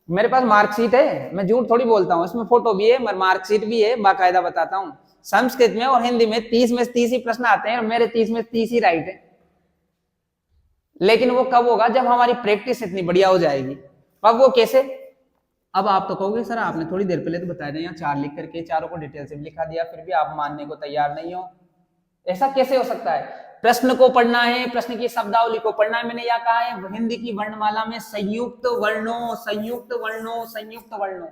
मेरे पास मार्कशीट है, मैं झूठ थोड़ी बोलता हूँ, इसमें फोटो भी है, मार्कशीट भी है, बाकायदा बताता हूँ। संस्कृत में और हिंदी में 30 में 30 ही प्रश्न आते हैं, और मेरे 30 में 30 ही राइट है। लेकिन वो कब होगा? जब हमारी प्रैक्टिस इतनी बढ़िया हो जाएगी। अब वो कैसे? अब आप तो कहोगे सर आपने थोड़ी देर पहले तो बताया था यहाँ 4 लिख करके, चारों को डिटेल से भी लिखा दिया, फिर भी आप मानने को तैयार नहीं हो। ऐसा कैसे हो सकता है? प्रश्न को पढ़ना है, प्रश्न की शब्दावली को पढ़ना है। मैंने यह कहा है हिंदी की वर्णमाला में संयुक्त वर्णों, संयुक्त वर्णों, संयुक्त वर्णों,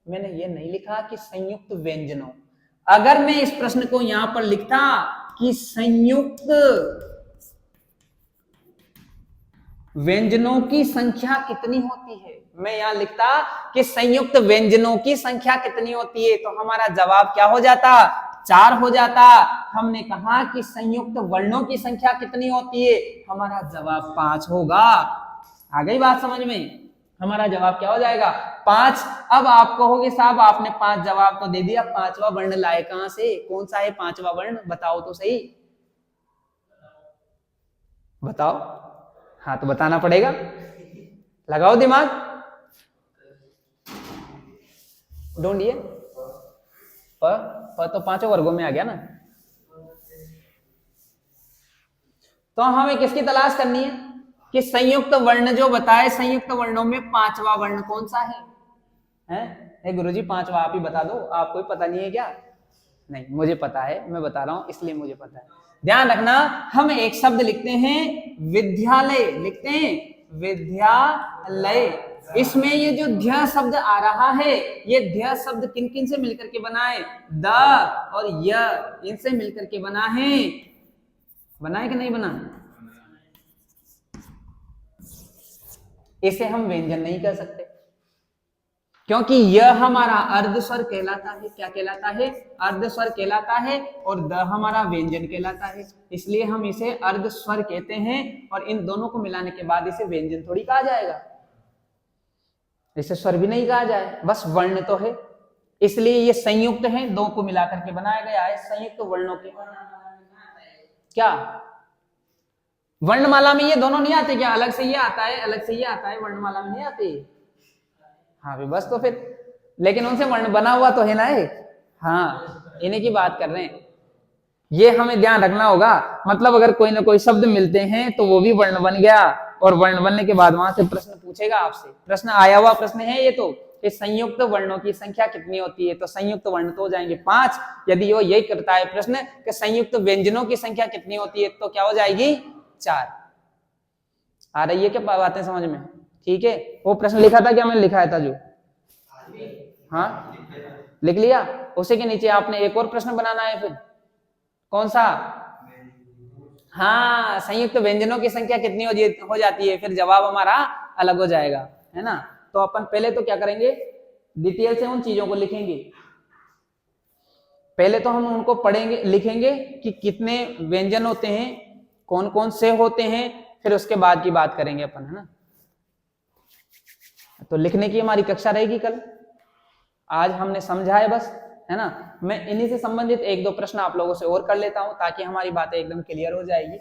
मैंने ये नहीं लिखा कि संयुक्त व्यंजनों। अगर मैं इस प्रश्न को यहां पर लिखता कि संयुक्त व्यंजनों की संख्या कितनी होती है, मैं यहां लिखता कि संयुक्त व्यंजनों की संख्या कितनी होती है, तो हमारा जवाब क्या हो जाता? 4 हो जाता। हमने कहा कि संयुक्त वर्णों की संख्या कितनी होती है, हमारा जवाब 5 होगा। आ गई बात समझ में? हमारा जवाब क्या हो जाएगा? 5। अब आप कहोगे साहब आपने 5 जवाब तो दे दिया, 5वां वर्ण लाए कहां से? कौन सा है 5वां वर्ण? बताओ तो सही, बताओ। हाँ तो बताना पड़ेगा, लगाओ दिमाग, ढूंढिए। प तो 5 वर्गों में आ गया ना। तो हमें किसकी तलाश करनी है कि संयुक्त वर्ण जो बताए, संयुक्त वर्णों में 5वां वर्ण कौन सा है? गुरुजी 5वां आप ही बता दो, आपको भी पता नहीं है क्या? नहीं, मुझे पता है, मैं बता रहा हूं इसलिए मुझे पता है। ध्यान रखना, हम एक शब्द लिखते हैं विद्यालय, लिखते हैं विद्यालय। इसमें ये जो ध्य शब्द आ रहा है, ये ध्य शब्द किन किन से मिलकर के बना है? द और य, इनसे मिलकर के बना है। बना है कि नहीं बना? इसे हम व्यंजन नहीं कर सकते, क्योंकि यह हमारा अर्ध स्वर कहलाता है। क्या कहलाता है? अर्ध स्वर कहलाता है। और द हमारा व्यंजन कहलाता है, इसलिए हम इसे अर्ध स्वर कहते हैं। और इन दोनों को मिलाने के बाद इसे व्यंजन थोड़ी कहा जाएगा, इसे स्वर भी नहीं कहा जाए, बस वर्ण तो है। इसलिए ये संयुक्त है, दो को मिलाकर के बनाया गया है, संयुक्त वर्णों के। क्या वर्णमाला में ये दोनों नहीं आते क्या? अलग से ये आता है, अलग से ये आता है, वर्णमाला में नहीं आते। हाँ भी बस तो फिर, लेकिन उनसे वर्ण बना हुआ तो है ना एक। हाँ, इन्हीं की बात कर रहे हैं, ये हमें ध्यान रखना होगा। मतलब अगर कोई ना कोई शब्द मिलते हैं तो वो भी वर्ण बन गया, और वर्ण बनने के बाद वहां से प्रश्न पूछेगा आपसे, प्रश्न आया हुआ प्रश्न है ये तो, कि संयुक्त वर्णों की संख्या कितनी होती है? तो संयुक्त वर्ण तो हो जाएंगे 5। यदि वो यही करता है प्रश्न कि संयुक्त व्यंजनों की संख्या कितनी होती है, तो क्या हो जाएगी? 4। आ रही है क्या बातें समझ में? ठीक है, वो प्रश्न लिखा था क्या? मैंने लिखाया था जो, हाँ लिख लिया। उसी के नीचे आपने एक और प्रश्न बनाना है, फिर कौन सा? हाँ, संयुक्त व्यंजनों की संख्या कितनी हो जाती है, फिर जवाब हमारा अलग हो जाएगा, है ना। तो अपन पहले तो क्या करेंगे, डिटेल से उन चीजों को लिखेंगे। पहले तो हम उनको पढ़ेंगे, लिखेंगे कि कितने व्यंजन होते हैं, कौन कौन से होते हैं, फिर उसके बाद की बात करेंगे अपन, है ना। तो लिखने की हमारी कक्षा रहेगी कल, आज हमने समझा है बस, है ना। मैं इन्हीं से संबंधित 1-2 प्रश्न आप लोगों से और कर लेता हूं, ताकि हमारी बातें एकदम क्लियर हो जाएगी।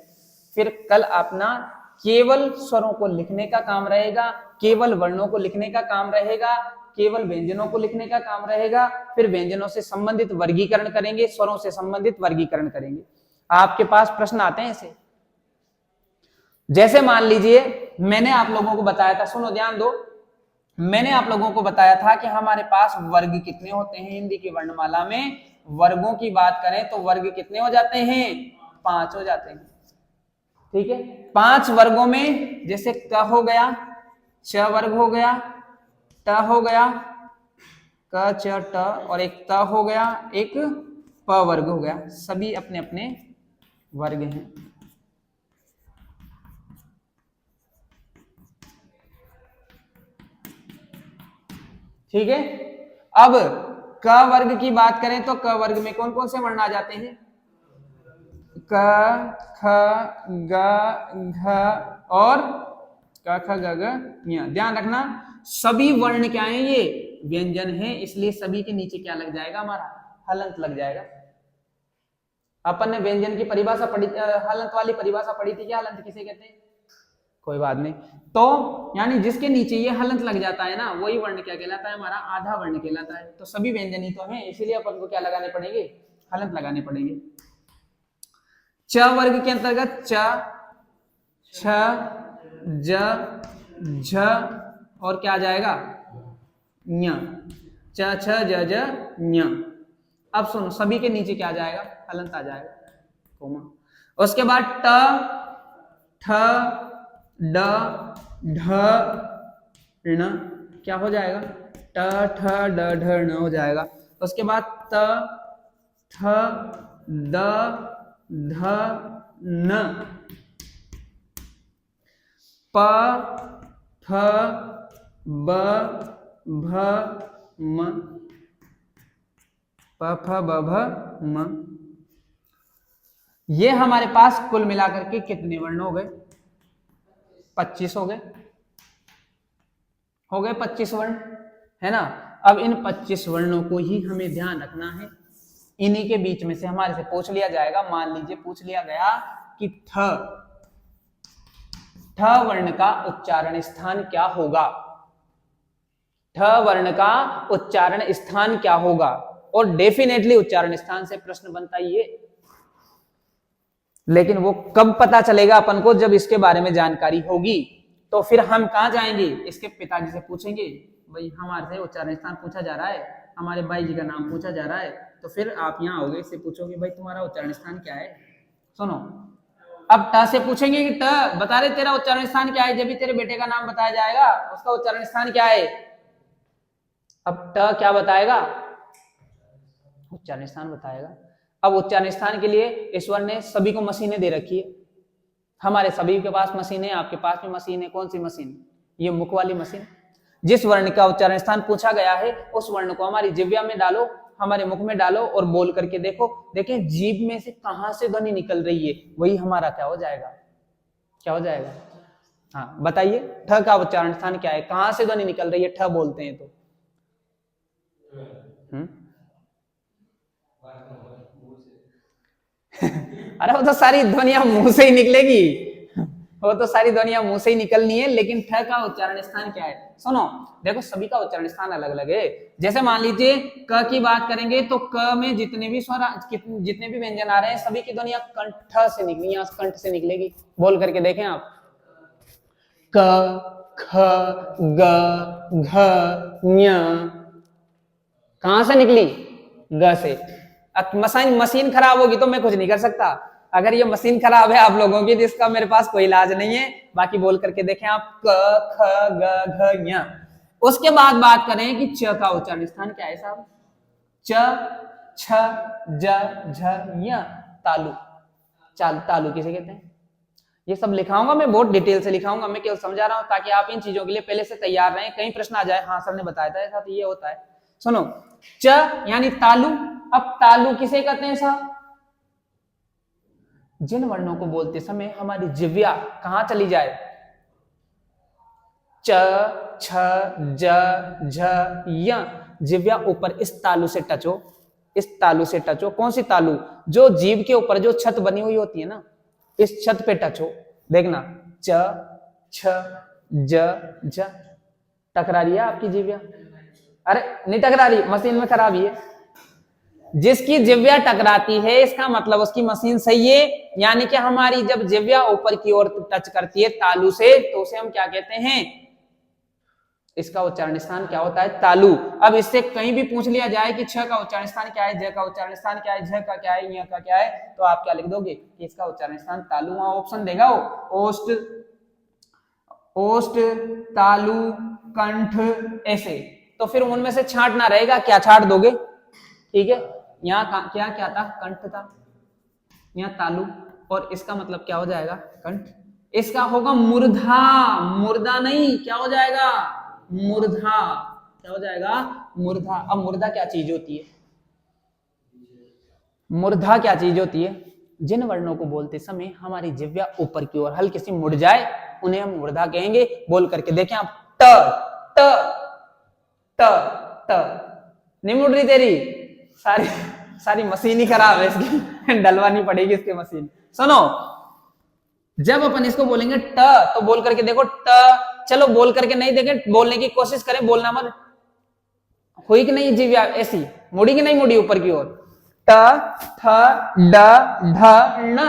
फिर कल अपना केवल स्वरों को लिखने का काम रहेगा, केवल वर्णों को लिखने का काम रहेगा, केवल व्यंजनों को लिखने का काम रहेगा। फिर व्यंजनों से संबंधित वर्गीकरण करेंगे, स्वरों से संबंधित वर्गीकरण करेंगे। आपके पास प्रश्न आते हैं ऐसे, जैसे मान लीजिए मैंने आप लोगों को बताया था, सुनो ध्यान दो, मैंने आप लोगों को बताया था कि हमारे पास वर्ग कितने होते हैं हिंदी की वर्णमाला में। वर्गों की बात करें तो वर्ग कितने हो जाते हैं? 5 हो जाते हैं, ठीक है। 5 वर्गों में जैसे क हो गया, च वर्ग हो गया, ट हो गया, क च ट, और एक त हो गया, एक प वर्ग हो गया। सभी अपने अपने वर्ग हैं। ठीक है। अब क वर्ग की बात करें तो क वर्ग में कौन कौन से वर्ण आ जाते हैं? क, ख, ग, घ और क ख ग घ ञ। ध्यान रखना, सभी वर्ण क्या है? ये व्यंजन है, इसलिए सभी के नीचे क्या लग जाएगा? हमारा हलंत लग जाएगा। अपन ने व्यंजन की परिभाषा पढ़ी, हलंत वाली परिभाषा पढ़ी थी क्या? हलंत किसे कहते हैं? कोई बात नहीं। तो यानी जिसके नीचे ये हलंत लग जाता है ना, वही वर्ण क्या कहलाता है? हमारा आधा वर्ण कहलाता है। तो सभी व्यंजन ही तो हैं, इसीलिए अपन को क्या लगाने पड़ेंगे? हलंत लगाने पड़ेंगे। च वर्ग के अंतर्गत च, छ, ज, झ और क्या आ जाएगा? ञ। च, छ, ज, झ, ञ। अब सुनो, सभी के नीचे क्या आ जाएगा? हलंत आ जाएगा, कोमा। उसके बाद ट, ठ, ड, ढ, ण क्या हो जाएगा? ट, ठ, ड, ढ, ण हो जाएगा। उसके बाद त, थ, द, ध, न, प, फ, ब, भ, म, प, फ, ब, भ, म। ये हमारे पास कुल मिलाकर के कितने वर्ण हो गए? 25 हो गए, हो गए 25 वर्ण, है ना। अब इन 25 वर्णों को ही हमें ध्यान रखना है, इन्हीं के बीच में से हमारे से पूछ लिया जाएगा। मान लीजिए पूछ लिया गया कि ठ वर्ण का उच्चारण स्थान क्या होगा, ठ वर्ण का उच्चारण स्थान क्या होगा, और डेफिनेटली उच्चारण स्थान से प्रश्न बनता ही है। लेकिन वो कब पता चलेगा अपन को, जब इसके बारे में जानकारी होगी। तो फिर हम कहां जाएंगे, इसके पिताजी से पूछेंगे, भाई हमारे से उच्चारण स्थान पूछा जा रहा है, हमारे भाई जी का नाम पूछा जा रहा है। तो फिर आप यहाँ आओगे, इससे पूछोगे भाई तुम्हारा उच्चारण स्थान क्या है। सुनो, अब ट से पूछेंगे कि ट बता रहे तेरा उच्चारण स्थान क्या है, जब भी तेरे बेटे का नाम बताया जाएगा उसका उच्चारण स्थान क्या है। अब ट क्या बताएगा, उच्चारण स्थान बताएगा। अब उच्चारण स्थान के लिए ईश्वर ने सभी को मशीनें दे रखी है, हमारे सभी के पास मशीन है, आपके पास भी मशीन है। कौन सी मशीन, ये मुख वाली मशीन। जिस वर्ण का उच्चारण स्थान पूछा गया है उस वर्ण को हमारी जिह्वा में डालो, हमारे मुख में डालो और बोल करके देखो, देखें जीभ में से कहां से ध्वनि निकल रही है, वही हमारा क्या हो जाएगा, क्या हो जाएगा। हाँ बताइए, ठ का उच्चारण स्थान क्या है, कहां से ध्वनि निकल रही है, ठ बोलते हैं तो। अरे वो तो सारी ध्वनियां मुंह से ही निकलेगी, वो तो सारी ध्वनियां मुंह से ही निकलनी है, लेकिन ठ का उच्चारण स्थान क्या है। सुनो देखो, सभी का उच्चारण स्थान अलग अलग है। जैसे मान लीजिए क की बात करेंगे तो क में जितने भी स्वर, जितने भी व्यंजन आ रहे हैं सभी की ध्वनियां कंठ से निकली, यहाँ कंठ से निकलेगी। बोल करके देखें आप, क ख ग घ ञ, कहां से निकली, ग से। मशीन खराब होगी तो मैं कुछ नहीं कर सकता, अगर ये मशीन खराब है आप लोगों की, जिसका मेरे पास कोई इलाज नहीं है। बाकी बोल करके देखें आप, क ख ग घ ञ। उसके बाद बात करें कि च का उच्चारण स्थान क्या है साहब, च छ ज झ ञ, तालु। तालु किसे कहते हैं, ये सब लिखाऊंगा मैं, बहुत डिटेल से लिखाऊंगा, मैं केवल समझा रहा हूं ताकि आप इन चीजों के लिए पहले से तैयार रहें, कहीं प्रश्न आ जाए, हाँ सर ने बताया था ऐसा, तो ये होता है। सुनो, च यानी तालु। अब तालु किसे कहते हैं साहब, जिन वर्णों को बोलते समय हमारी जिह्वा कहां चली जाए, च छ ज झ य, जिह्वा ऊपर इस तालु से टच हो, इस तालु से टच हो। कौन सी तालु, जो जीभ के ऊपर जो छत बनी हुई होती है ना, इस छत पे टच हो। देखना, च छ ज झ, टकरा रही है आपकी जिह्वा, अरे नहीं टकरा रही, मशीन में खराबी है। जिसकी जिह्वा टकराती है इसका मतलब उसकी मशीन सही है, यानी कि हमारी जब जिह्वा ऊपर की ओर टच करती है तालु से, तो उसे हम क्या कहते हैं, इसका उच्चारण स्थान क्या होता है, तालु। अब इससे कहीं भी पूछ लिया जाए कि छ का उच्चारण स्थान क्या है, ज का उच्चारण स्थान क्या है, झ का क्या है, य का क्या है, तो आप क्या लिख दोगे कि इसका उच्चारण स्थान तालु। वहां ऑप्शन देगा वो, ओष्ठ, ओष्ठ, तालु, कंठ, ऐसे। तो फिर उनमें से छांटना रहेगा, क्या छांट दोगे, ठीक है। यहाँ क्या क्या था, कंठ था, यहाँ तालु, और इसका मतलब क्या हो जाएगा, कंठ। इसका होगा मूर्धा, मुर्दा नहीं, क्या हो जाएगा, मूर्धा। क्या हो जाएगा, मूर्धा। अब मूर्धा क्या चीज होती है, मूर्धा क्या चीज होती है, जिन वर्णों को बोलते समय हमारी जिह्वा ऊपर की ओर हल्की सी मुड़ जाए उन्हें हम मूर्धा कहेंगे। बोल करके देखें आप, ट ट ट ट, नहीं मुड़ रही तेरी, सारी मशीन ही खराब है इसकी, डलवानी पड़ेगी इसकी मशीन। सुनो, जब अपन इसको बोलेंगे ट, तो बोल करके देखो ट, चलो बोल करके नहीं देखें, बोलने की कोशिश करें, बोलना मत, हुई कि नहीं जिह्वा ऐसी, मुड़ी कि नहीं मुड़ी ऊपर की ओर, ट थ ड ढ न,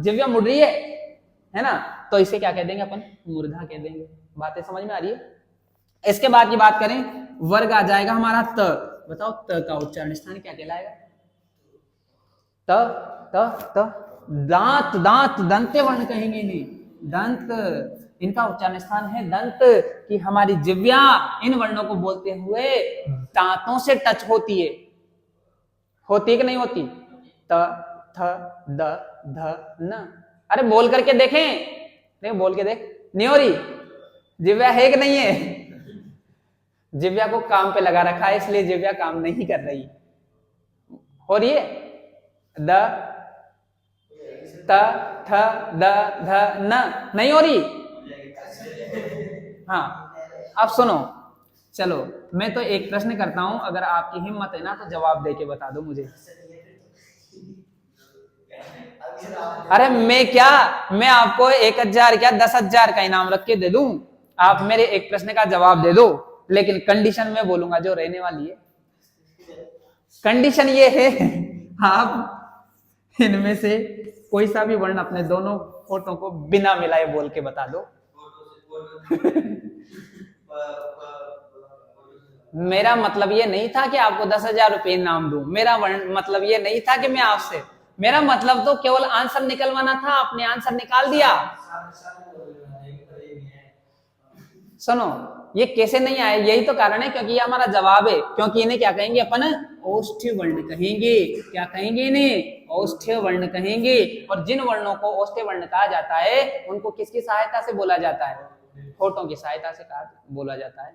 जिह्वा मुड़ रही है ना, तो इसे क्या कह देंगे अपन, मूर्धा कह देंगे। बातें समझ में आ रही है। इसके बाद की बात करें, वर्ग आ जाएगा हमारा त। बताओ त का उच्चारण स्थान क्या कहलाएगा, त त त, दांत, दांत, दंते वर्ण कहेंगे इन्हें, दंत, इनका उच्चारण स्थान है दंत, कि हमारी जिह्वा इन वर्णों को बोलते हुए दांतों से टच होती है कि नहीं होती, त थ द ध न। अरे बोल करके देखें, नहीं बोल के देख, नहीं हो रही, जिह्वा है कि नहीं है, जिह्वा को काम पे लगा रखा है इसलिए जिह्वा काम नहीं कर रही। हो रही है, द त थ द ध न, नहीं हो रही। हाँ अब सुनो, चलो मैं तो एक प्रश्न करता हूं, अगर आपकी हिम्मत है ना तो जवाब दे के बता दो मुझे। अरे मैं आपको 1000 क्या 10,000 का इनाम रख के दे दूं, आप मेरे एक प्रश्न का जवाब दे दो, लेकिन कंडीशन में बोलूंगा जो रहने वाली है। कंडीशन ये है आप इनमें से कोई सा भी वर्ण अपने दोनों फोटो को बिना मिलाए बोल के बता दो। मेरा मतलब ये नहीं था कि आपको 10,000 रुपए इनाम दूं, मेरा मतलब ये नहीं था कि मैं आपसे, मेरा मतलब तो केवल आंसर निकलवाना था, आपने आंसर निकाल दिया। सुनो, ये कैसे नहीं आए, यही तो कारण है क्योंकि ये हमारा जवाब है, क्योंकि इन्हें क्या कहेंगे अपन, औष्ठ्य वर्ण कहेंगे। क्या कहेंगे इन्हें? औष्ठ्य वर्ण कहेंगे। और जिन वर्णों को औष्ठ्य वर्ण कहा जाता है उनको किसकी सहायता से बोला जाता है? होठों की सहायता से बोला जाता है।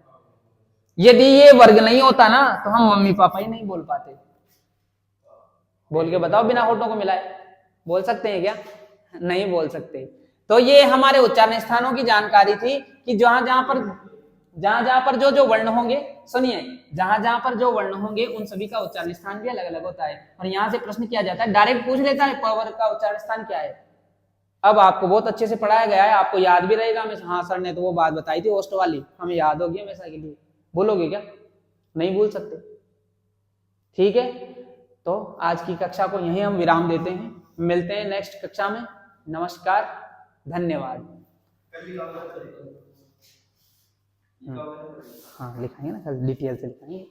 यदि ये वर्ग नहीं होता ना तो हम मम्मी पापा ही नहीं बोल पाते। बोल के बताओ बिना होठों को मिलाए, बोल सकते हैं क्या? नहीं बोल सकते। तो ये हमारे उच्चारण स्थानों की जानकारी थी कि जहां जहां पर जो वर्ण होंगे, सुनिए, जहां पर जो वर्ण होंगे उन सभी का उच्चारण स्थान भी अलग अलग होता है। और यहां से प्रश्न किया जाता है, डायरेक्ट पूछ लेता है प का उच्चारण स्थान क्या है। अब आपको बहुत अच्छे से पढ़ाया गया है, आपको याद भी रहेगा। हाँ सर ने तो वो बात बताई थी ओस्ट वाली, हमें याद होगी हमेशा के लिए। बोलोगे क्या? नहीं भूल सकते। ठीक है, तो आज की कक्षा को यहीं हम विराम देते हैं, मिलते हैं नेक्स्ट कक्षा में। नमस्कार, धन्यवाद। हाँ लिखाएंगे ना सर, डिटेल से लिखाएंगे।